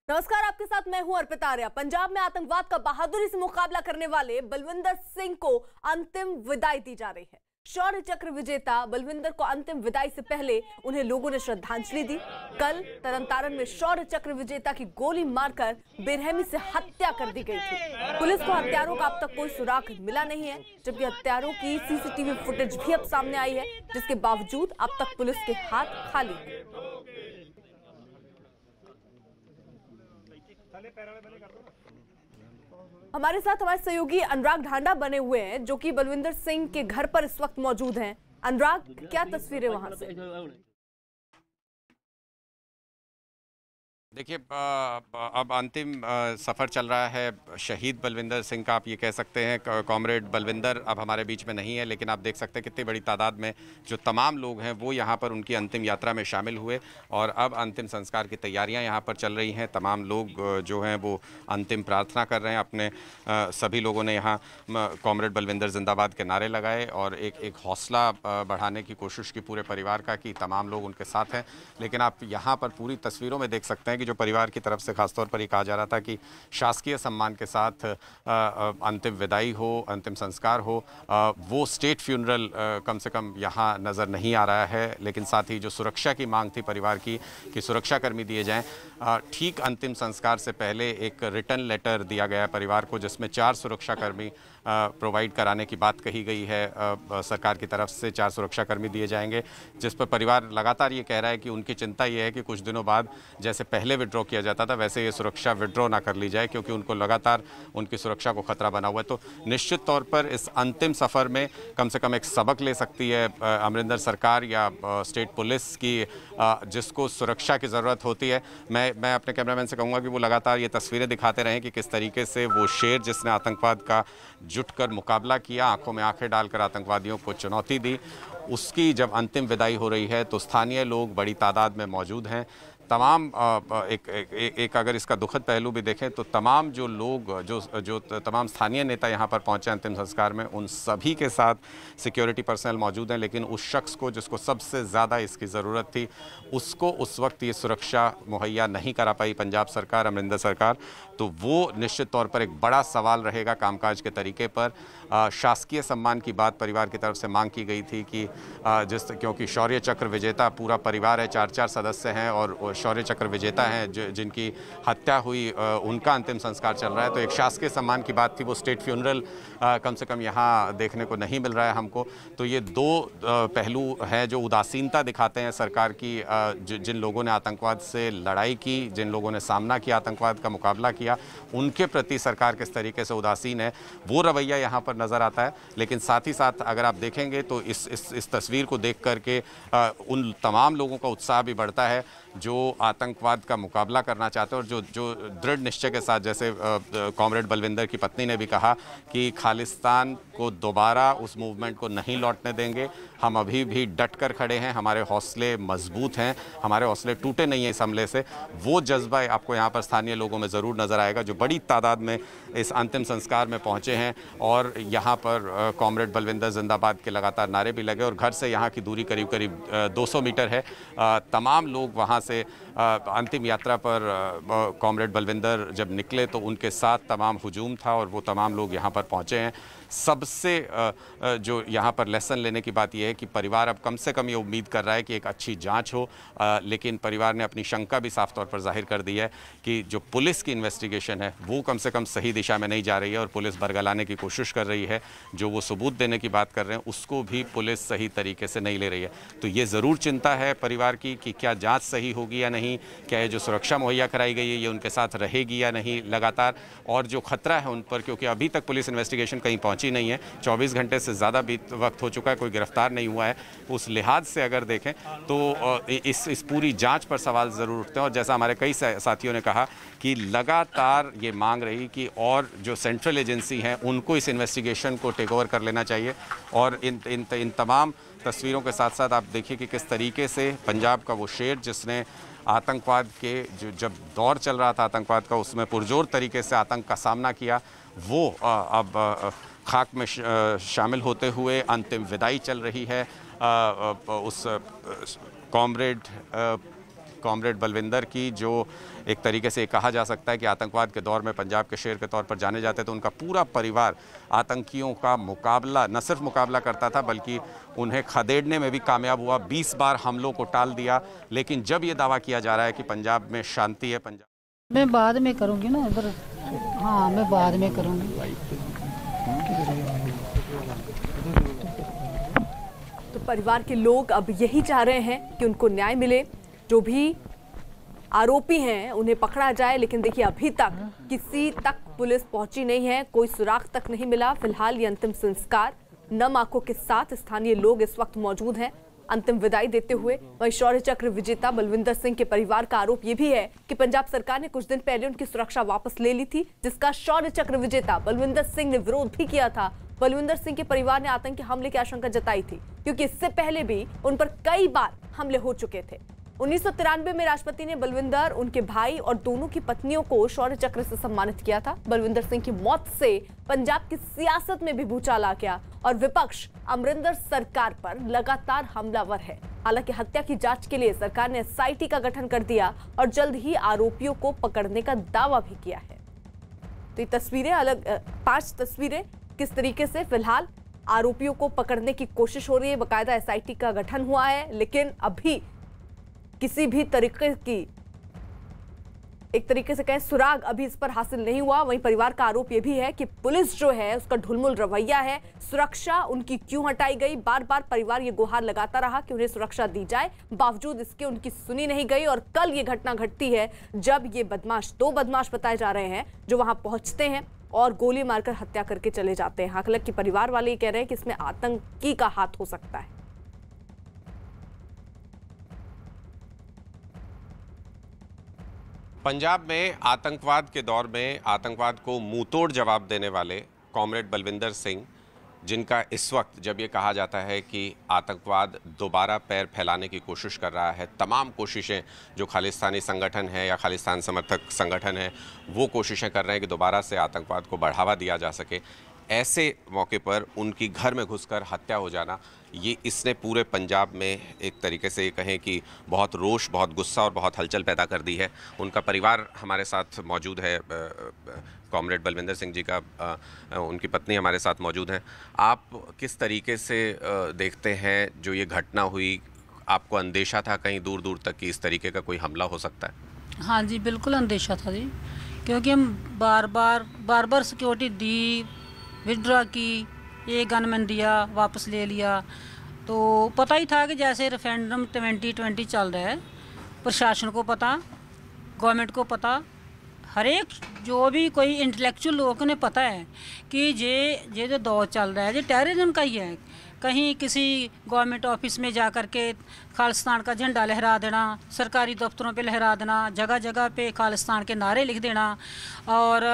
नमस्कार, आपके साथ मैं हूं अर्पिता आर्या। पंजाब में आतंकवाद का बहादुरी से मुकाबला करने वाले बलविंदर सिंह को अंतिम विदाई दी जा रही है। शौर्य चक्र विजेता बलविंदर को अंतिम विदाई से पहले उन्हें लोगों ने श्रद्धांजलि दी। कल तरनतारन में शौर्य चक्र विजेता की गोली मारकर बेरहमी से हत्या कर दी गई थी। पुलिस को हत्यारों का अब तक कोई सुराग मिला नहीं है, जबकि हत्यारों की सीसीटीवी फुटेज भी अब सामने आई है, जिसके बावजूद अब तक पुलिस के हाथ खाली हैं। हमारे साथ हमारे सहयोगी अनुराग ढांडा बने हुए हैं, जो कि बलविंदर सिंह के घर पर इस वक्त मौजूद हैं। अनुराग, क्या तस्वीरें वहां से? देखिए, अब अंतिम सफ़र चल रहा है शहीद बलविंदर सिंह का। आप ये कह सकते हैं कॉमरेड बलविंदर अब हमारे बीच में नहीं है, लेकिन आप देख सकते हैं कितनी बड़ी तादाद में जो तमाम लोग हैं वो यहाँ पर उनकी अंतिम यात्रा में शामिल हुए और अब अंतिम संस्कार की तैयारियाँ यहाँ पर चल रही हैं। तमाम लोग जो हैं वो अंतिम प्रार्थना कर रहे हैं। अपने सभी लोगों ने यहाँ कॉमरेड बलविंदर जिंदाबाद के नारे लगाए और एक हौसला बढ़ाने की कोशिश की पूरे परिवार का कि तमाम लोग उनके साथ हैं। लेकिन आप यहाँ पर पूरी तस्वीरों में देख सकते हैं कि जो परिवार की तरफ से खासतौर पर ये कहा जा रहा था कि शासकीय सम्मान के साथ अंतिम विदाई हो, अंतिम संस्कार हो, वो स्टेट फ्यूनरल कम से कम यहाँ नज़र नहीं आ रहा है। लेकिन साथ ही जो सुरक्षा की मांग थी परिवार की कि सुरक्षाकर्मी दिए जाएं, ठीक अंतिम संस्कार से पहले एक रिटर्न लेटर दिया गया परिवार को, जिसमें 4 सुरक्षाकर्मी प्रोवाइड कराने की बात कही गई है। सरकार की तरफ से 4 सुरक्षाकर्मी दिए जाएंगे, जिस पर परिवार लगातार ये कह रहा है कि उनकी चिंता ये है कि कुछ दिनों बाद जैसे पहले विड्रॉ किया जाता था वैसे ये सुरक्षा विड्रॉ ना कर ली जाए, क्योंकि उनको लगातार उनकी सुरक्षा को खतरा बना हुआ है। तो निश्चित तौर पर इस अंतिम सफ़र में कम से कम एक सबक ले सकती है अमरिंदर सरकार या स्टेट पुलिस की, जिसको सुरक्षा की ज़रूरत होती है। मैं अपने कैमरामैन से कहूँगा कि वो लगातार ये तस्वीरें दिखाते रहें कि किस तरीके से वो शेर जिसने आतंकवाद का जुटकर मुकाबला किया, आंखों में आंखें डालकर आतंकवादियों को चुनौती दी, उसकी जब अंतिम विदाई हो रही है तो स्थानीय लोग बड़ी तादाद में मौजूद हैं। तमाम एक अगर इसका दुखद पहलू भी देखें तो तमाम जो लोग जो तमाम स्थानीय नेता यहाँ पर पहुँचे अंतिम संस्कार में, उन सभी के साथ सिक्योरिटी पर्सनल मौजूद हैं। लेकिन उस शख्स को जिसको सबसे ज़्यादा इसकी ज़रूरत थी, उसको उस वक्त ये सुरक्षा मुहैया नहीं करा पाई पंजाब सरकार, अमरिंदर सरकार। तो वो निश्चित तौर पर एक बड़ा सवाल रहेगा कामकाज के तरीके पर। शासकीय सम्मान की बात परिवार की तरफ से मांग की गई थी कि क्योंकि शौर्य चक्र विजेता पूरा परिवार है, 4 सदस्य हैं और शौर्य चक्र विजेता हैं जिनकी हत्या हुई, उनका अंतिम संस्कार चल रहा है। तो एक शासकीय सम्मान की बात थी, वो स्टेट फ्यूनरल कम से कम यहाँ देखने को नहीं मिल रहा है हमको। तो ये 2 पहलू हैं जो उदासीनता दिखाते हैं सरकार की। जिन लोगों ने आतंकवाद से लड़ाई की, जिन लोगों ने सामना किया, आतंकवाद का मुकाबला किया, उनके प्रति सरकार किस तरीके से उदासीन है, वो रवैया यहाँ पर नज़र आता है। लेकिन साथ ही साथ अगर आप देखेंगे तो इस तस्वीर को देख करके उन तमाम लोगों का उत्साह भी बढ़ता है जो आतंकवाद का मुकाबला करना चाहते हैं और जो दृढ़ निश्चय के साथ, जैसे कॉमरेड बलविंदर की पत्नी ने भी कहा कि खालिस्तान को दोबारा उस मूवमेंट को नहीं लौटने देंगे, हम अभी भी डट कर खड़े हैं, हमारे हौसले मजबूत हैं, हमारे हौसले टूटे नहीं हैं इस हमले से। वो जज्बा आपको यहाँ पर स्थानीय लोगों में ज़रूर नज़र आएगा, जो बड़ी तादाद में इस अंतिम संस्कार में पहुँचे हैं। और यहाँ पर कॉमरेड बलविंदर जिंदाबाद के लगातार नारे भी लगे और घर से यहाँ की दूरी करीब करीब 200 मीटर है। तमाम लोग वहाँ से अंतिम यात्रा पर कॉमरेड बलविंदर जब निकले तो उनके साथ तमाम हुजूम था और वो तमाम लोग यहाँ पर पहुँचे हैं। सबसे जो यहाँ पर लेसन लेने की बात यह है कि परिवार अब कम से कम ये उम्मीद कर रहा है कि एक अच्छी जांच हो, लेकिन परिवार ने अपनी शंका भी साफ तौर पर जाहिर कर दी है कि जो पुलिस की इन्वेस्टिगेशन है वो कम से कम सही दिशा में नहीं जा रही है और पुलिस बरगलाने की कोशिश कर रही है। जो वो सबूत देने की बात कर रहे हैं उसको भी पुलिस सही तरीके से नहीं ले रही है। तो ये ज़रूर चिंता है परिवार की कि क्या जाँच सही होगी या नहीं, क्या ये जो सुरक्षा मुहैया कराई गई है ये उनके साथ रहेगी या नहीं लगातार, और जो खतरा है उन पर, क्योंकि अभी तक पुलिस इन्वेस्टिगेशन कहीं पहुंची नहीं है, 24 घंटे से ज़्यादा भी वक्त हो चुका है, कोई गिरफ्तार नहीं हुआ है। उस लिहाज से अगर देखें तो इस पूरी जांच पर सवाल ज़रूर उठते हैं। और जैसा हमारे कई साथियों ने कहा कि लगातार ये मांग रही कि और जो सेंट्रल एजेंसी हैं उनको इस इन्वेस्टिगेशन को टेक ओवर कर लेना चाहिए। और इन तमाम तस्वीरों के साथ साथ आप देखिए कि किस तरीके से पंजाब का वो शेर जिसने आतंकवाद के जब दौर चल रहा था आतंकवाद का, उसमें पुरजोर तरीके से आतंक का सामना किया, वो अब खाक में शामिल होते हुए अंतिम विदाई चल रही है उस कॉमरेड बलविंदर की, जो एक तरीके से कहा जा सकता है कि आतंकवाद के दौर में पंजाब के शेर के तौर पर जाने जाते, तो उनका पूरा परिवार आतंकियों का मुकाबला, न सिर्फ मुकाबला करता था बल्कि उन्हें खदेड़ने में भी कामयाब हुआ। 20 बार हमलों को टाल दिया। लेकिन जब ये दावा किया जा रहा है कि पंजाब में शांति है, पंजाब मैं बाद में करूँगी ना इधर, हाँ मैं बाद में करूँगी। तो परिवार के लोग अब यही चाह रहे हैं कि उनको न्याय मिले, जो भी आरोपी हैं उन्हें पकड़ा जाए। लेकिन देखिए अभी तक किसी तक पुलिस पहुंची नहीं है, कोई सुराग तक नहीं मिला। फिलहाल ये अंतिम संस्कार नम आंखों के साथ स्थानीय लोग इस वक्त मौजूद हैं अंतिम विदाई देते हुए। वहीं शौर्य चक्र विजेता बलविंदर सिंह के परिवार का आरोप यह भी है कि पंजाब सरकार ने कुछ दिन पहले उनकी सुरक्षा वापस ले ली थी, जिसका शौर्य चक्र विजेता बलविंदर सिंह ने विरोध भी किया था। बलविंदर सिंह के परिवार ने आतंकी हमले की आशंका जताई थी, क्योंकि इससे पहले भी उन पर कई बार हमले हो चुके थे। 1993 में राष्ट्रपति ने बलविंदर, उनके भाई और दोनों की पत्नियों को शौर्य चक्र से सम्मानित किया था। बलविंदर सिंह की मौत से पंजाब की सियासत में भी भूचाल आ गया और विपक्ष अमरिंदर सरकार पर लगातार हमलावर है। हालांकि हत्या की जांच के लिए सरकार ने एसआईटी का गठन कर दिया और जल्द ही आरोपियों को पकड़ने का दावा भी किया है। तो ये तस्वीरें अलग 5 तस्वीरें किस तरीके से फिलहाल आरोपियों को पकड़ने की कोशिश हो रही है। बाकायदा एसआईटी का गठन हुआ है, लेकिन अभी किसी भी तरीके की, एक तरीके से कहें, सुराग अभी इस पर हासिल नहीं हुआ। वहीं परिवार का आरोप यह भी है कि पुलिस जो है उसका ढुलमुल रवैया है, सुरक्षा उनकी क्यों हटाई गई। बार बार परिवार ये गुहार लगाता रहा कि उन्हें सुरक्षा दी जाए, बावजूद इसके उनकी सुनी नहीं गई। और कल ये घटना घटती है जब ये बदमाश, 2 बदमाश बताए जा रहे हैं, जो वहां पहुंचते हैं और गोली मारकर हत्या करके चले जाते हैं। हालांकि परिवार वाले ये कह रहे हैं कि इसमें आतंकी का हाथ हो सकता है। पंजाब में आतंकवाद के दौर में आतंकवाद को मुंहतोड़ जवाब देने वाले कॉमरेड बलविंदर सिंह, जिनका इस वक्त जब ये कहा जाता है कि आतंकवाद दोबारा पैर फैलाने की कोशिश कर रहा है, तमाम कोशिशें जो खालिस्तानी संगठन है या खालिस्तान समर्थक संगठन है वो कोशिशें कर रहे हैं कि दोबारा से आतंकवाद को बढ़ावा दिया जा सके, ऐसे मौके पर उनकी घर में घुसकर हत्या हो जाना, ये इसने पूरे पंजाब में एक तरीके से ये कहें कि बहुत रोष, बहुत गुस्सा और बहुत हलचल पैदा कर दी है। उनका परिवार हमारे साथ मौजूद है, कॉमरेड बलविंदर सिंह जी का उनकी पत्नी हमारे साथ मौजूद हैं। आप किस तरीके से देखते हैं जो ये घटना हुई? आपको अंदेशा था कहीं दूर दूर तक कि इस तरीके का कोई हमला हो सकता है? हाँ जी, बिल्कुल अंदेशा था जी, क्योंकि हम बार बार सिक्योरिटी दी, विड्रॉ की, ये गनमैन दिया, वापस ले लिया। तो पता ही था कि जैसे रेफरेंडम 2020 चल रहा है, प्रशासन को पता, गवर्नमेंट को पता, हर एक जो भी कोई इंटेलेक्चुअल लोगों ने पता है कि ये जो दौर चल रहा है ये टेररिज्म का ही है। कहीं किसी गवर्नमेंट ऑफिस में जा कर के खालिस्तान का झंडा लहरा देना, सरकारी दफ्तरों पे लहरा देना, जगह जगह पे खालिस्तान के नारे लिख देना, और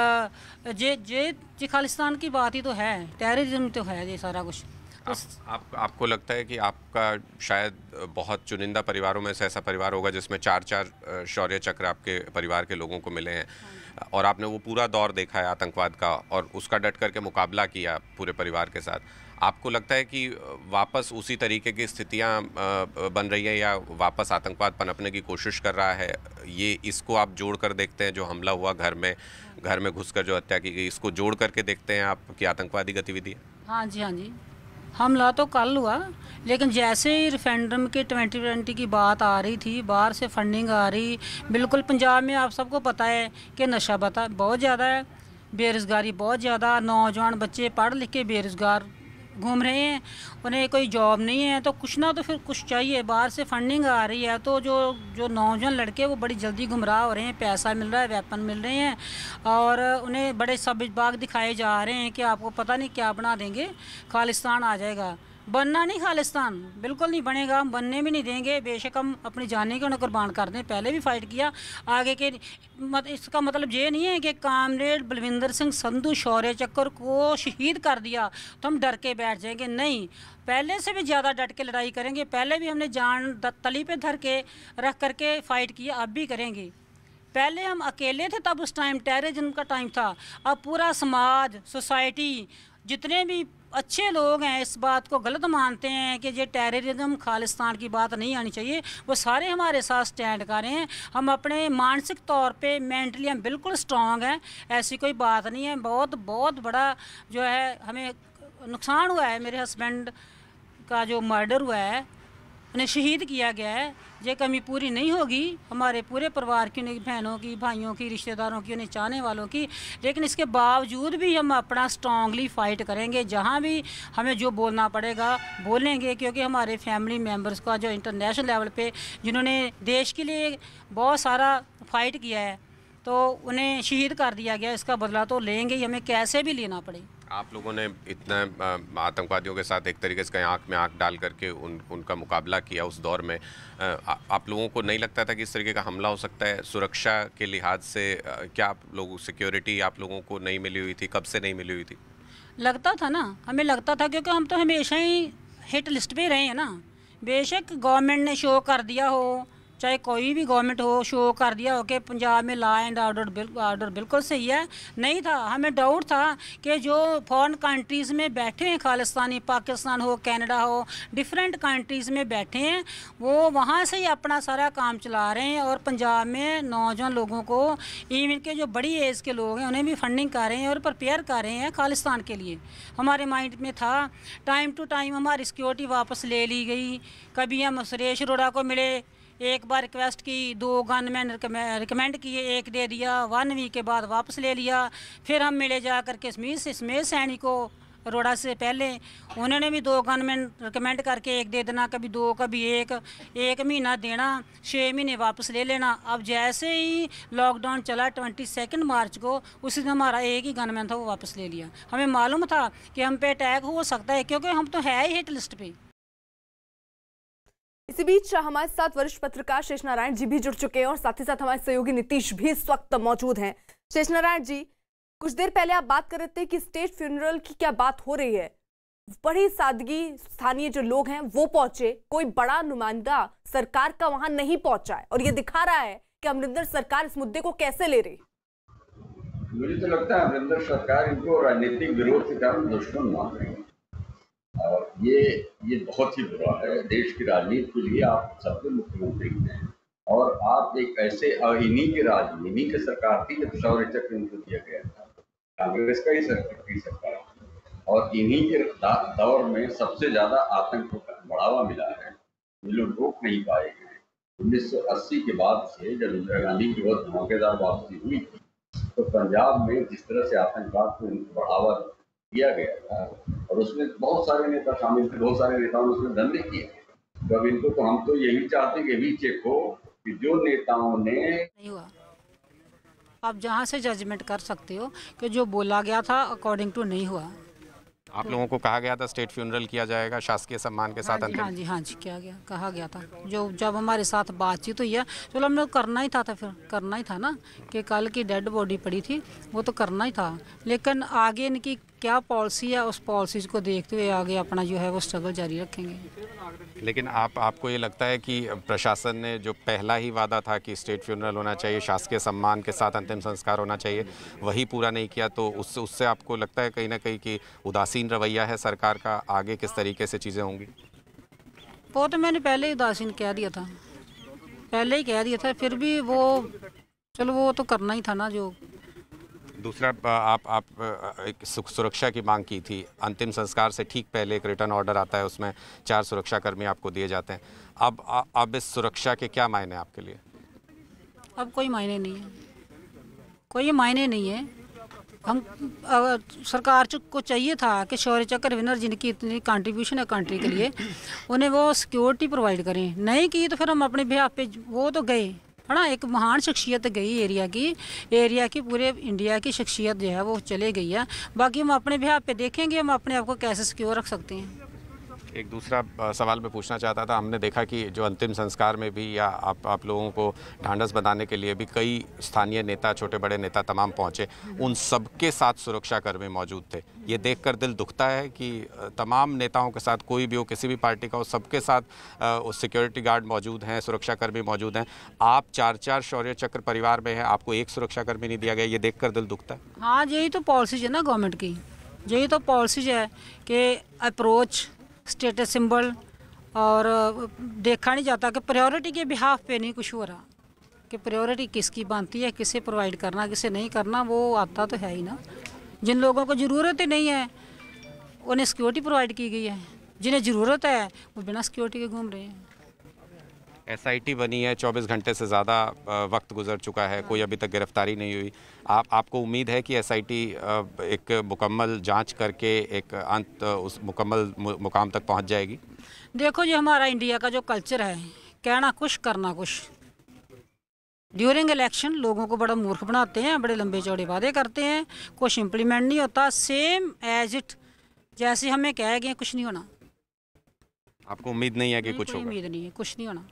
ये खालिस्तान की बात ही तो है, टेररिज्म तो है ये सारा कुछ। आपको लगता है कि आपका शायद बहुत चुनिंदा परिवारों में से ऐसा परिवार होगा जिसमें 4 शौर्य चक्र आपके परिवार के लोगों को मिले हैं, और आपने वो पूरा दौर देखा है आतंकवाद का और उसका डट करके मुकाबला किया पूरे परिवार के साथ। आपको लगता है कि वापस उसी तरीके की स्थितियां बन रही है या वापस आतंकवाद पनपने की कोशिश कर रहा है? ये इसको आप जोड़ कर देखते हैं, जो हमला हुआ घर में घुसकर जो हत्या की गई, इसको जोड़ करके देखते हैं आप कि आतंकवादी गतिविधि है? हाँ जी, हमला तो कल हुआ, लेकिन जैसे ही रेफरेंडम के 2020 की बात आ रही थी, बाहर से फंडिंग आ रही, बिल्कुल पंजाब में आप सबको पता है कि नशा बहुत ज़्यादा है, बेरोज़गारी बहुत ज़्यादा, नौजवान बच्चे पढ़ लिख के बेरोज़गार घूम रहे हैं, उन्हें कोई जॉब नहीं है, तो कुछ ना तो फिर कुछ चाहिए। बाहर से फंडिंग आ रही है तो जो नौजवान लड़के वो बड़ी जल्दी गुमराह हो रहे हैं, पैसा मिल रहा है, वेपन मिल रहे हैं, और उन्हें बड़े सब बाग दिखाए जा रहे हैं कि आपको पता नहीं क्या बना देंगे, खालिस्तान आ जाएगा। बनना नहीं खालिस्तान, बिल्कुल नहीं बनेगा, हम बनने भी नहीं देंगे। बेशक हम अपनी जाने को न कुर्बान कर दें, पहले भी फाइट किया आगे के इसका मतलब ये नहीं है कि कॉमरेड बलविंदर सिंह संधू शौर्य चक्र को शहीद कर दिया तो हम डर के बैठ जाएंगे, नहीं, पहले से भी ज़्यादा डट के लड़ाई करेंगे। पहले भी हमने जान तली पे धर के रख करके फ़ाइट किया, अब भी करेंगे। पहले हम अकेले थे तब उस टाइम टेररिज्म का टाइम था, अब पूरा समाज, सोसाइटी, जितने भी अच्छे लोग हैं इस बात को गलत मानते हैं कि ये टेररिज्म खालिस्तान की बात नहीं आनी चाहिए, वो सारे हमारे साथ स्टैंड कर रहे हैं। हम अपने मानसिक तौर पे मेंटली हम बिल्कुल स्ट्रॉन्ग हैं, ऐसी कोई बात नहीं है। बहुत बहुत बड़ा जो है हमें नुकसान हुआ है, मेरे हस्बैंड का जो मर्डर हुआ है, उन्हें शहीद किया गया है। ये कमी पूरी नहीं होगी हमारे पूरे परिवार की, उन्हें बहनों की, भाइयों की, रिश्तेदारों की, उन्हें चाहने वालों की, लेकिन इसके बावजूद भी हम अपना स्ट्रांगली फ़ाइट करेंगे। जहाँ भी हमें जो बोलना पड़ेगा बोलेंगे, क्योंकि हमारे फैमिली मेम्बर्स का जो इंटरनेशनल लेवल पे जिन्होंने देश के लिए बहुत सारा फ़ाइट किया है, तो उन्हें शहीद कर दिया गया, इसका बदला तो लेंगे ही, हमें कैसे भी लेना पड़े। आप लोगों ने इतना आतंकवादियों के साथ एक तरीके से आंख में आंख डाल करके उनका मुकाबला किया उस दौर में। आप लोगों को नहीं लगता था कि इस तरीके का हमला हो सकता है? सुरक्षा के लिहाज से क्या आप लोगों सिक्योरिटी आप लोगों को नहीं मिली हुई थी? कब से नहीं मिली हुई थी? लगता था ना, हमें लगता था, क्योंकि हम तो हमेशा ही हिट लिस्ट पे रहे हैं ना। बेशक गवर्नमेंट ने शो कर दिया हो, चाहे कोई भी गवर्नमेंट हो, शो कर दिया हो कि पंजाब में लॉ एंड ऑर्डर बिल्कुल सही है, नहीं था। हमें डाउट था कि जो फॉरेन कंट्रीज़ में बैठे हैं खालिस्तानी, पाकिस्तान हो, कनाडा हो, डिफरेंट कंट्रीज़ में बैठे हैं, वो वहाँ से ही अपना सारा काम चला रहे हैं और पंजाब में नौजवान लोगों को, इवन के जो बड़ी एज के लोग हैं, उन्हें भी फंडिंग कर रहे हैं और प्रिपेयर कर रहे हैं खालिस्तान के लिए। हमारे माइंड में था, टाइम टू टाइम हमारी सिक्योरिटी वापस ले ली गई। कभी हम सुरेश अरोड़ा को मिले, एक बार रिक्वेस्ट की, 2 गनमैन रिकमेंड किए, 1 दे दिया, 1 वीक के बाद वापस ले लिया। फिर हम मिले जा करके स्मिथ सैनी को, अरोड़ा से पहले, उन्होंने भी 2 गनमैन रिकमेंड करके 1 दे देना, कभी 2 कभी 1 महीना देना, 6 महीने वापस ले लेना। अब जैसे ही लॉकडाउन चला 22 मार्च को, उसी दिन हमारा एक ही गनमैन था, वो वापस ले लिया। हमें मालूम था कि हम पे अटैक हो सकता है, क्योंकि हम तो है ही हिट लिस्ट पे। इसी बीच हमारे साथ वरिष्ठ पत्रकार शेष नारायण जी भी जुड़ चुके हैं और साथ ही साथ हमारे सहयोगी नीतीश भी इस वक्त मौजूद हैं। शेष नारायण जी, कुछ देर पहले आप बात कर रहे थे कि स्टेट फ्यूनरल की क्या बात हो रही है। बड़ी सादगी, स्थानीय जो लोग हैं वो पहुंचे, कोई बड़ा नुमाइंदा सरकार का वहां नहीं पहुंचा है और ये दिखा रहा है कि अमरिंदर सरकार इस मुद्दे को कैसे ले रही। मुझे तो लगता है अमरिंदर सरकार इनको राजनीतिक विरोध के कारण दुश्मन मान रही है और ये बहुत ही बुरा है। देश की राजनीति के लिए आप सबके मुख्यमंत्री हैं और आप एक ऐसे, इन्हीं के सरकार थी जब शौर्य चक्र इनको दिया गया था, कांग्रेस का ही सरकार, और इन्हीं के दौर में सबसे ज्यादा आतंक को बढ़ावा मिला है, ये लोग रोक नहीं पाए हैं। 1980 के बाद से जब इंदिरा गांधी की बहुत धमाकेदार वापसी हुई थी, तो पंजाब में जिस तरह से आतंकवाद को बढ़ावा दिया गया था और उसमें बहुत सारे नेता शामिल थे, बहुत सारे नेताओं ने उसमें धंधे किए। तो अब इनको, तो हम तो यही चाहते हैं कि भी चेक हो कि जो नेताओं ने नहीं हुआ, आप जहाँ से जजमेंट कर सकते हो कि जो बोला गया था अकॉर्डिंग टू नहीं हुआ। आप लोगों को कहा गया था स्टेट फ्यूनरल किया जाएगा शासकीय सम्मान के साथ? हाँ जी किया गया, कहा गया था। जो जब हमारे साथ बातचीत हुई है, चलो हमने करना ही था, फिर करना ही था ना, कि कल की डेड बॉडी पड़ी थी, वो तो करना ही था। लेकिन आगे इनकी क्या पॉलिसी है, उस पॉलिसीज को देखते हुए आगे अपना जो है वो स्ट्रगल जारी रखेंगे। लेकिन आपको ये लगता है कि प्रशासन ने जो पहला ही वादा था कि स्टेट फ्यूनरल होना चाहिए, शासकीय सम्मान के साथ अंतिम संस्कार होना चाहिए, वही पूरा नहीं किया, तो उससे आपको लगता है कहीं ना कहीं कि उदासीन रवैया है सरकार का? आगे किस तरीके से चीज़ें होंगी? वो तो मैंने पहले ही उदासीन कह दिया था, पहले ही कह दिया था, फिर भी वो चलो वो तो करना ही था ना। जो दूसरा, आप एक सुरक्षा की मांग की थी, अंतिम संस्कार से ठीक पहले एक रिटर्न ऑर्डर आता है, उसमें 4 सुरक्षाकर्मी आपको दिए जाते हैं। अब इस सुरक्षा के क्या मायने आपके लिए? अब कोई मायने नहीं है, कोई मायने नहीं है। हम सरकार को चाहिए था कि शौर्य चक्र विनर जिनकी इतनी कंट्रीब्यूशन है कंट्री के लिए, उन्हें वो सिक्योरिटी प्रोवाइड करें। नहीं की तो फिर हम अपने बिहाफ पे, वो तो गए है ना, एक महान शख्सियत गई एरिया की पूरे इंडिया की शख्सियत जो है वो चले गई है। बाकी हम अपने बिहाफ पे देखेंगे हम अपने आप को कैसे सिक्योर रख सकते हैं। एक दूसरा सवाल मैं पूछना चाहता था, हमने देखा कि जो अंतिम संस्कार में भी या आप लोगों को ढांढस बनाने के लिए भी कई स्थानीय नेता, छोटे बड़े नेता तमाम पहुंचे, उन सबके साथ सुरक्षाकर्मी मौजूद थे। ये देखकर दिल दुखता है कि तमाम नेताओं के साथ, कोई भी हो, किसी भी पार्टी का हो, सबके साथ सिक्योरिटी गार्ड मौजूद हैं, सुरक्षाकर्मी मौजूद हैं। आप 4 शौर्य चक्र परिवार में हैं, आपको एक सुरक्षाकर्मी नहीं दिया गया, ये देखकर दिल दुखता है। हाँ, यही तो पॉलिसी है ना गवर्नमेंट की, यही तो पॉलिसीज है कि अप्रोच, स्टेटस सिंबल, और देखा नहीं जाता कि प्रायोरिटी के बिहाफ पे नहीं कुछ हो रहा, कि प्रायोरिटी किसकी बनती है, किसे प्रोवाइड करना, किसे नहीं करना, वो आता तो है ही ना। जिन लोगों को ज़रूरत ही नहीं है उन्हें सिक्योरिटी प्रोवाइड की गई है, जिन्हें ज़रूरत है वो बिना सिक्योरिटी के घूम रहे हैं। एसआईटी बनी है, 24 घंटे से ज़्यादा वक्त गुजर चुका है, कोई अभी तक गिरफ्तारी नहीं हुई। आपको उम्मीद है कि एसआईटी एक मुकम्मल जांच करके एक अंत उस मुकम्मल मुकाम तक पहुंच जाएगी? देखो, ये हमारा इंडिया का जो कल्चर है, कहना कुछ करना कुछ। ड्यूरिंग इलेक्शन लोगों को बड़ा मूर्ख बनाते हैं, बड़े लंबे चौड़े वादे करते हैं, कुछ इम्प्लीमेंट नहीं होता, सेम एज इट जैसे हमें कह गए, कुछ नहीं होना। आपको उम्मीद नहीं है कि कुछ होगा? उम्मीद नहीं है, कुछ नहीं होना।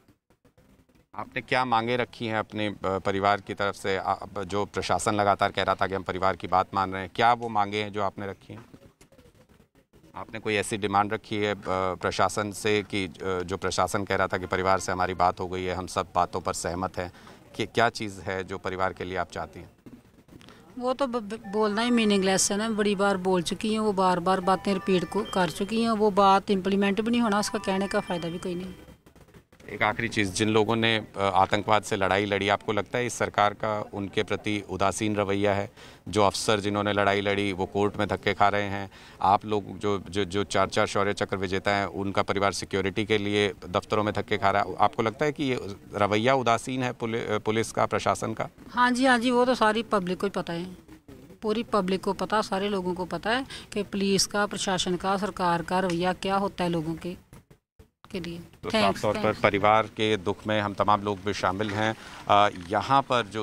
आपने क्या मांगे रखी हैं अपने परिवार की तरफ से? जो प्रशासन लगातार कह रहा था कि हम परिवार की बात मान रहे हैं, क्या वो मांगे हैं जो आपने रखी हैं? आपने कोई ऐसी डिमांड रखी है प्रशासन से कि जो प्रशासन कह रहा था कि परिवार से हमारी बात हो गई है, हम सब बातों पर सहमत हैं, कि क्या चीज़ है जो परिवार के लिए आप चाहती हैं? वो तो बोलना ही मीनिंगलेस है ना, बड़ी बार बोल चुकी हैं, वो बार बार बातें रिपीट कर चुकी हैं, वो बात इम्प्लीमेंट भी नहीं होना, उसका कहने का फ़ायदा भी कोई नहीं। एक आखिरी चीज़, जिन लोगों ने आतंकवाद से लड़ाई लड़ी, आपको लगता है इस सरकार का उनके प्रति उदासीन रवैया है? जो अफसर जिन्होंने लड़ाई लड़ी वो कोर्ट में धक्के खा रहे हैं, आप लोग जो 4 शौर्य चक्र विजेता हैं उनका परिवार सिक्योरिटी के लिए दफ्तरों में धक्के खा रहा है, आपको लगता है कि ये रवैया उदासीन है पुलिस का, प्रशासन का? हाँ जी, वो तो सारी पब्लिक को ही पता है, पूरी पब्लिक को पता, सारे लोगों को पता है कि पुलिस का, प्रशासन का, सरकार का रवैया क्या होता है लोगों के लिए। तो साफ तौर पर परिवार के दुख में हम तमाम लोग भी शामिल हैं। यहाँ पर जो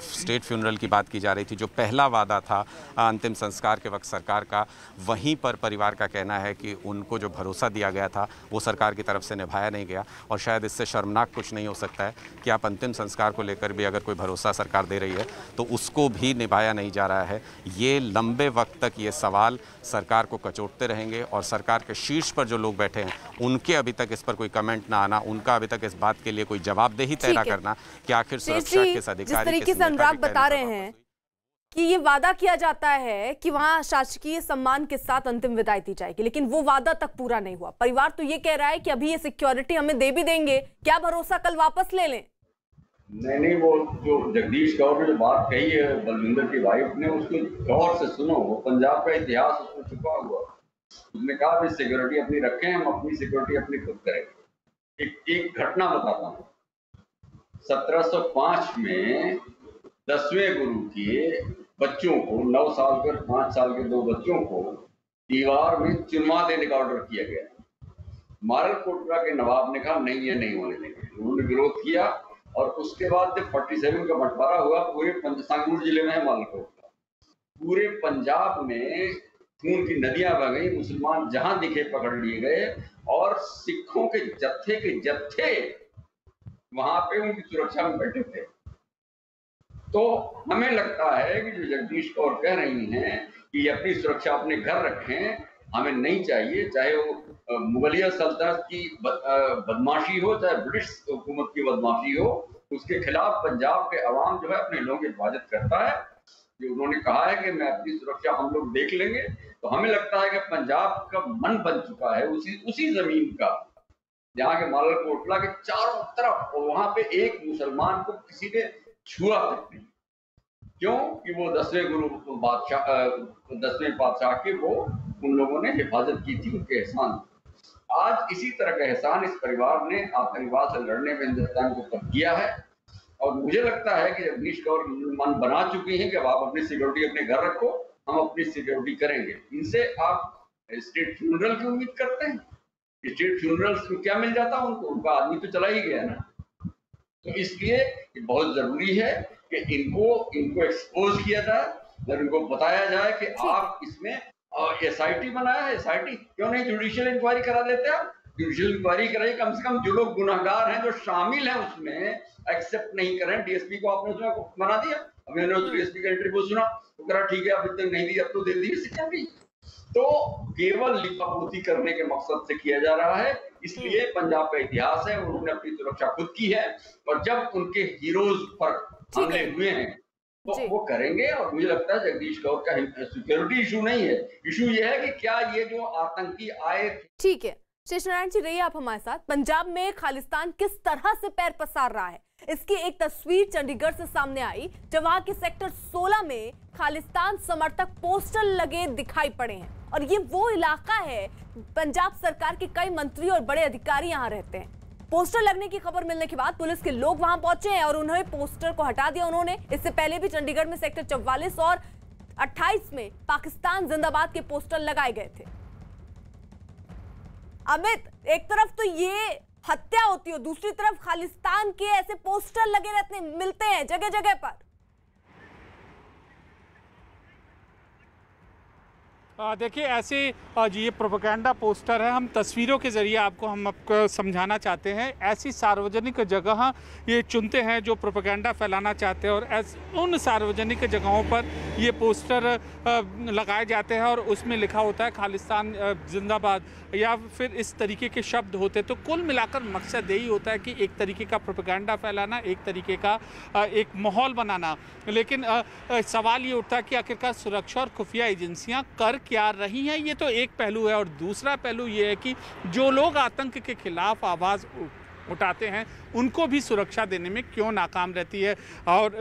स्टेट फ्यूनरल की बात की जा रही थी, जो पहला वादा था अंतिम संस्कार के वक्त सरकार का, वहीं पर परिवार का कहना है कि उनको जो भरोसा दिया गया था वो सरकार की तरफ से निभाया नहीं गया, और शायद इससे शर्मनाक कुछ नहीं हो सकता है कि आप अंतिम संस्कार को लेकर भी अगर कोई भरोसा सरकार दे रही है तो उसको भी निभाया नहीं जा रहा है। ये लंबे वक्त तक ये सवाल सरकार को कचोटते रहेंगे, और सरकार के शीर्ष पर जो लोग बैठे हैं उनके अभी तक इस पर कोई कमेंट ना आना, उनका अभी तक इस बात के लिए कोई जवाबदेही तय ना करना कि आखिर सुरक्षा किस अधिकारी, जिस तरीके से अनुराग बता रहे हैं कि ये वादा किया जाता है कि वहां शासकीय सम्मान के साथ अंतिम विदाई दी जाएगी, लेकिन वो वादा तक पूरा नहीं हुआ। परिवार तो ये कह रहा है कि अभी ये सिक्योरिटी हमें दे भी देंगे, क्या भरोसा कल वापस ले लें? नहीं, वो जो जगदीश कौर ने जो बात कही है बलविंदर की वाइफ ने, उसको गौर से सुनो। वो पंजाब का इतिहास उसमें छुपा हुआ। उसने कहा भी सिक्योरिटी अपनी रखें, हम अपनी सिक्योरिटी अपनी खुद करेंगे। एक घटना बताता हूँ। 1705 में 10वें गुरु के बच्चों को, 9 साल के 5 साल के 2 बच्चों को दीवार में चुनवा देने का ऑर्डर किया गया। मालकोटरा के नवाब ने कहा नहीं, ये नहीं होने देंगे। उन्होंने विरोध किया, और उसके बाद जब 47 का बंटवारा हुआ, पूरे संगरूर जिले में है मालकोटरा, पूरे पंजाब में खून की नदियां बह गई, मुसलमान जहां दिखे पकड़ लिए गए, और सिखों के जत्थे वहां पे उनकी सुरक्षा में बैठे थे। तो हमें लगता है कि जो जगदीश कौर कह रही हैं कि अपनी सुरक्षा अपने घर रखें, हमें नहीं चाहिए। चाहे वो मुगलिया सल्तनत की बदमाशी हो, चाहे ब्रिटिश हुकूमत की बदमाशी हो, उसके खिलाफ पंजाब के अवाम जो है अपने लोगों की हिफाजत करता है। जो उन्होंने कहा है कि मैं अपनी सुरक्षा हम लोग देख लेंगे, तो हमें लगता है कि पंजाब का मन बन चुका है उसी जमीन का, जहाँ के मालकोटला के चारों तरफ, वहां पे एक मुसलमान को किसी ने छुआ तक नहीं। क्यों? कि वो 10वें गुरु बादशाह, 10वें बादशाह के वो उन लोगों ने हिफाजत की थी, उनके एहसान। आज इसी तरह का एहसान इस परिवार ने आतंकवाद से लड़ने में हिंदुस्तान को कब किया है। और मुझे लगता है कि जगदीश कौर मन बना चुकी हैं कि अब आप अपनी सिक्योरिटी अपने घर रखो, हम अपनी सिक्योरिटी करेंगे। इनसे आप स्टेट फ्यूनरल की उम्मीद करते हैं? स्टेट फ्यूनरल में क्या मिल जाता उनको? उनका आदमी तो चला ही गया ना। तो इसलिए बहुत जरूरी है कि इनको एक्सपोज किया जाए, और इनको बताया जाए कि आप इसमें एसआईटी बनाया है, एसआईटी क्यों नहीं जुडिशियल इंक्वायरी करा लेते? आप जुडिशियल इंक्वायरी कराइए, कम से कम जो लोग गुनाहगार हैं, जो शामिल हैं उसमें, एक्सेप्ट नहीं करें। डीएसपी को आपने उसमें बना दिया, मैंने डीएसपी का इंटरव्यू सुना, तो कहा ठीक है, अब इतने नहीं दिया, अब तो दे दी सिक्योरिटी। तो केवल लिपापोती करने के मकसद से किया जा रहा है। इसलिए पंजाब का इतिहास है, उन्होंने अपनी सुरक्षा खुद की है, और जब उनके हीरोज पर हमले हुए हैं तो वो करेंगे। और मुझे लगता है जगदीश कौर का सिक्योरिटी इशू नहीं है, इशू ये है कि क्या ये जो आतंकी आए। ठीक है शेष नारायण जी, रहिए आप हमारे साथ। पंजाब में खालिस्तान किस तरह से पैर पसार रहा है, इसकी एक तस्वीर चंडीगढ़ से सामने आई, जब वहां के सेक्टर 16 में खालिस्तान समर्थक पोस्टर लगे दिखाई पड़े हैं। और ये वो इलाका है, पंजाब सरकार के कई मंत्री और बड़े अधिकारी यहां रहते हैं। पोस्टर लगने की खबर मिलने के बाद पुलिस के लोग वहां पहुंचे हैं और उन्होंने पोस्टर को हटा दिया। उन्होंने इससे पहले भी चंडीगढ़ में सेक्टर 44 और 28 में पाकिस्तान जिंदाबाद के पोस्टर लगाए गए थे। अमित, एक तरफ तो ये हत्या होती हो, दूसरी तरफ खालिस्तान के ऐसे पोस्टर लगे रहते मिलते हैं जगह जगह पर। देखिए ऐसे ये प्रोपेगेंडा पोस्टर है, हम तस्वीरों के ज़रिए आपको समझाना चाहते हैं। ऐसी सार्वजनिक जगह ये चुनते हैं जो प्रोपेगेंडा फैलाना चाहते हैं, और उन सार्वजनिक जगहों पर ये पोस्टर लगाए जाते हैं और उसमें लिखा होता है खालिस्तान जिंदाबाद, या फिर इस तरीके के शब्द होते। तो कुल मिलाकर मकसद यही होता है कि एक तरीके का प्रोपेगेंडा फैलाना, एक तरीके का एक माहौल बनाना। लेकिन सवाल ये उठता है कि आखिरकार सुरक्षा और खुफिया एजेंसियाँ कर क्या रही हैं, ये तो एक पहलू है। और दूसरा पहलू ये है कि जो लोग आतंक के खिलाफ आवाज़ उठाते हैं उनको भी सुरक्षा देने में क्यों नाकाम रहती है। और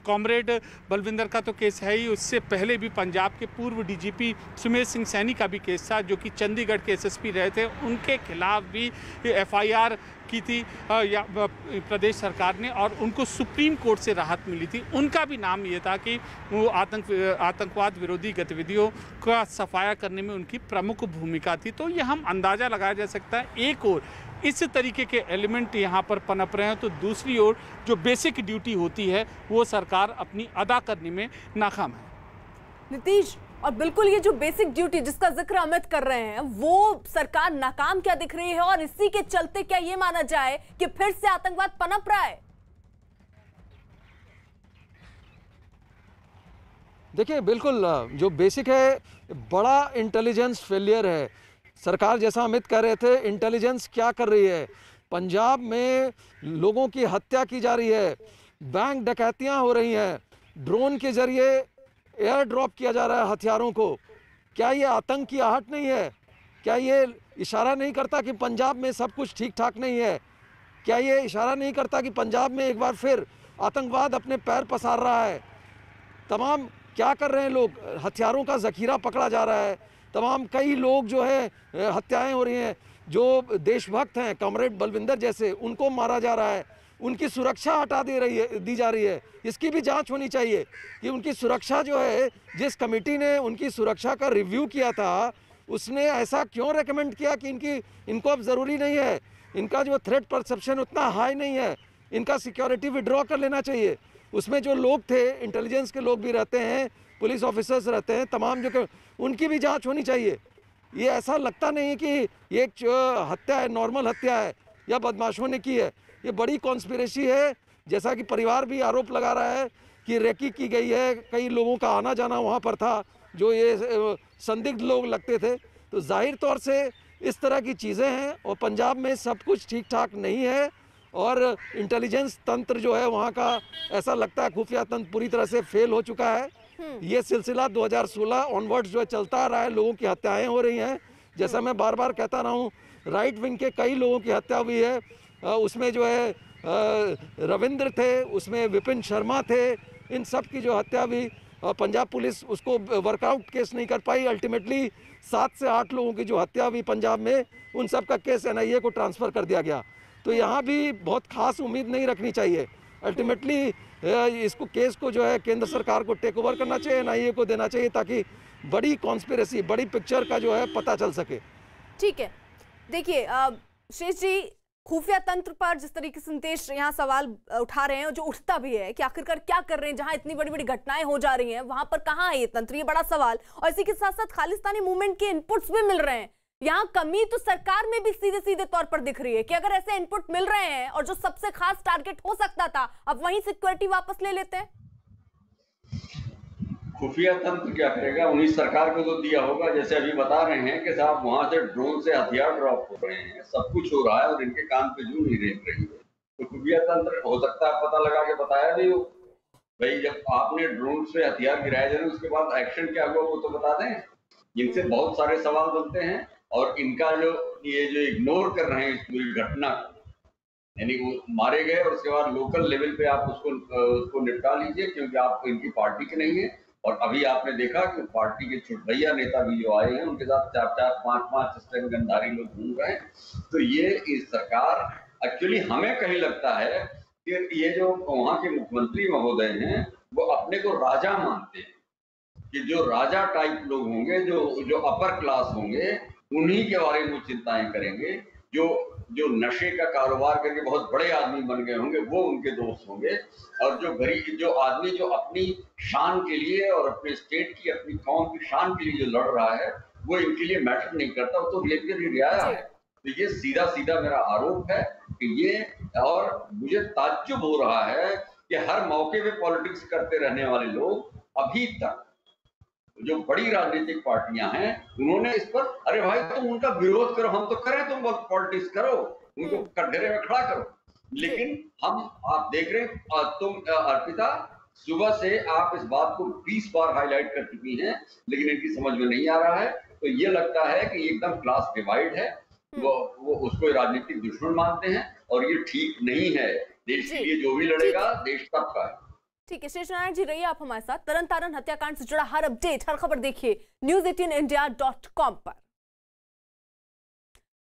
कॉमरेड बलविंदर का तो केस है ही, उससे पहले भी पंजाब के पूर्व डीजीपी सुमेश सिंह सैनी का भी केस था, जो कि चंडीगढ़ के एसएसपी रहे थे। उनके खिलाफ भी एफआईआर की थी या प्रदेश सरकार ने, और उनको सुप्रीम कोर्ट से राहत मिली थी। उनका भी नाम ये था कि वो आतंकवाद विरोधी गतिविधियों का सफाया करने में उनकी प्रमुख भूमिका थी। तो ये हम अंदाज़ा लगाया जा सकता है, एक और इस तरीके के एलिमेंट यहाँ पर पनप रहे हैं, तो दूसरी ओर जो बेसिक ड्यूटी होती है वो सरकार अपनी अदा करने में नाकाम है। नीतीश, और बिल्कुल ये जो बेसिक ड्यूटी जिसका जिक्र अमित कर रहे हैं, वो सरकार नाकाम क्या दिख रही है, और इसी के चलते क्या ये माना जाए कि फिर से आतंकवाद पनप रहा है? देखिए बिल्कुल जो बेसिक है, बड़ा इंटेलिजेंस फेलियर है। सरकार, जैसा अमित कह रहे थे, इंटेलिजेंस क्या कर रही है? पंजाब में लोगों की हत्या की जा रही है, बैंक डकैतियां हो रही हैं, ड्रोन के जरिए एयर ड्रॉप किया जा रहा है हथियारों को। क्या ये आतंक की आहट नहीं है? क्या ये इशारा नहीं करता कि पंजाब में सब कुछ ठीक ठाक नहीं है? क्या ये इशारा नहीं करता कि पंजाब में एक बार फिर आतंकवाद अपने पैर पसार रहा है? तमाम क्या कर रहे हैं लोग? हथियारों का जखीरा पकड़ा जा रहा है, तमाम कई लोग जो है हत्याएं हो रही हैं। जो देशभक्त हैं कॉमरेड बलविंदर जैसे, उनको मारा जा रहा है, उनकी सुरक्षा हटा दी जा रही है। इसकी भी जांच होनी चाहिए कि उनकी सुरक्षा जो है, जिस कमेटी ने उनकी सुरक्षा का रिव्यू किया था, उसने ऐसा क्यों रेकमेंड किया कि इनको अब ज़रूरी नहीं है, इनका जो थ्रेट परसेप्शन उतना हाई नहीं है, इनका सिक्योरिटी विड्रॉ कर लेना चाहिए। उसमें जो लोग थे, इंटेलिजेंस के लोग भी रहते हैं, पुलिस ऑफिसर्स रहते हैं, तमाम जो उनकी भी जांच होनी चाहिए। ये ऐसा लगता नहीं कि ये एक हत्या है, नॉर्मल हत्या है या बदमाशों ने की है। ये बड़ी कॉन्स्पिरेसी है, जैसा कि परिवार भी आरोप लगा रहा है कि रेकी की गई है, कई लोगों का आना जाना वहाँ पर था जो ये संदिग्ध लोग लगते थे। तो जाहिर तौर से इस तरह की चीज़ें हैं, और पंजाब में सब कुछ ठीक ठाक नहीं है, और इंटेलिजेंस तंत्र जो है वहाँ का, ऐसा लगता है खुफिया तंत्र पूरी तरह से फेल हो चुका है। ये सिलसिला 2016 ऑनवर्ड्स जो है चलता आ रहा है, लोगों की हत्याएं हो रही हैं। जैसा मैं बार बार कहता रहा हूँ, राइट विंग के कई लोगों की हत्या हुई है। उसमें जो है रविंद्र थे, उसमें विपिन शर्मा थे, इन सब की जो हत्या हुई, पंजाब पुलिस उसको वर्कआउट केस नहीं कर पाई। अल्टीमेटली 7 से 8 लोगों की जो हत्या हुई पंजाब में, उन सब का केस एनआईए को ट्रांसफ़र कर दिया गया। तो यहाँ भी बहुत खास उम्मीद नहीं रखनी चाहिए। अल्टीमेटली इसको केस को जो है केंद्र सरकार को टेक ओवर करना चाहिए, एनआईए को देना चाहिए, ताकि बड़ी कॉन्स्पिरेसी, बड़ी पिक्चर का जो है पता चल सके। ठीक है, देखिए शेष जी, खुफिया तंत्र पर जिस तरीके से नीतीश यहाँ सवाल उठा रहे हैं, जो उठता भी है कि आखिरकार क्या कर रहे हैं, जहां इतनी बड़ी बड़ी घटनाएं हो जा रही हैं वहां पर कहाँ है ये तंत्र, ये बड़ा सवाल। और इसी के साथ साथ खालिस्तानी मूवमेंट के इनपुट्स भी मिल रहे हैं। यहाँ कमी तो सरकार में भी सीधे सीधे तौर पर दिख रही है कि अगर ऐसे इनपुट मिल रहे हैं और जो सबसे खास टारगेट हो सकता था, अब वहीं सिक्योरिटी वापस ले लेते हैं। खुफिया तंत्र क्या करेगा? उन्हीं सरकार को तो दिया होगा। जैसे अभी बता रहे हैं कि साहब वहां से ड्रोन से हथियार ड्रॉप हो रहे हैं, सब कुछ हो रहा है, और इनके काम पे जू नहीं रेंग रही है। तो खुफिया तंत्र हो सकता है पता लगा के बताया भी हो। भाई जब आपने ड्रोन से हथियार गिराए जाए उसके बाद एक्शन क्या हुआ वो तो बता दें। इनसे बहुत सारे सवाल बनते हैं और इनका जो इग्नोर कर रहे हैं इस पूरी घटना को, यानी वो मारे गए और उसके बाद लोकल लेवल पे आप उसको निपटा लीजिए क्योंकि आप इनकी पार्टी के नहीं है। और अभी आपने देखा कि पार्टी के छुटभैया नेता भी जो आए हैं उनके साथ 4-4, 5-5 स्टैंड गनधारी लोग घूम रहे हैं। तो ये इस सरकार एक्चुअली हमें कहीं लगता है कि ये जो वहाँ के मुख्यमंत्री महोदय हैं वो अपने को राजा मानते हैं कि जो राजा टाइप लोग होंगे, जो अपर क्लास होंगे, उन्हीं के बारे में चिंताएं करेंगे। जो नशे का कारोबार करके बहुत बड़े आदमी बन गए होंगे वो उनके दोस्त होंगे, और जो गरीब जो आदमी जो अपनी शान के लिए और अपने स्टेट की अपनी कौम की शान के लिए जो लड़ रहा है वो इनके लिए मैटर नहीं करता, वो तो रियाया है। तो ये सीधा सीधा मेरा आरोप है कि ये, और मुझे ताज्जुब हो रहा है कि हर मौके पे पॉलिटिक्स करते रहने वाले लोग अभी तक जो बड़ी राजनीतिक पार्टियां हैं उन्होंने इस पर, अरे भाई तुम उनका विरोध करो, हम तो करें, तुम पॉलिटिक्स करो, उनको कटघरे में खड़ा करो। लेकिन आप देख रहे हैं, तुम अर्पिता सुबह से आप इस बात को 20 बार हाईलाइट कर चुकी हैं लेकिन इनकी समझ में नहीं आ रहा है। तो ये लगता है कि एकदम क्लास डिवाइड है, वो उसको राजनीतिक दुश्मन मानते हैं और ये ठीक नहीं है। देश के लिए जो भी लड़ेगा देश सबका है। ठीक है, शेष नारायण जी रहिए आप हमारे साथ। तरन तारण हत्याकांड से जुड़ा हर अपडेट, हर खबर देखिए news18india.com पर।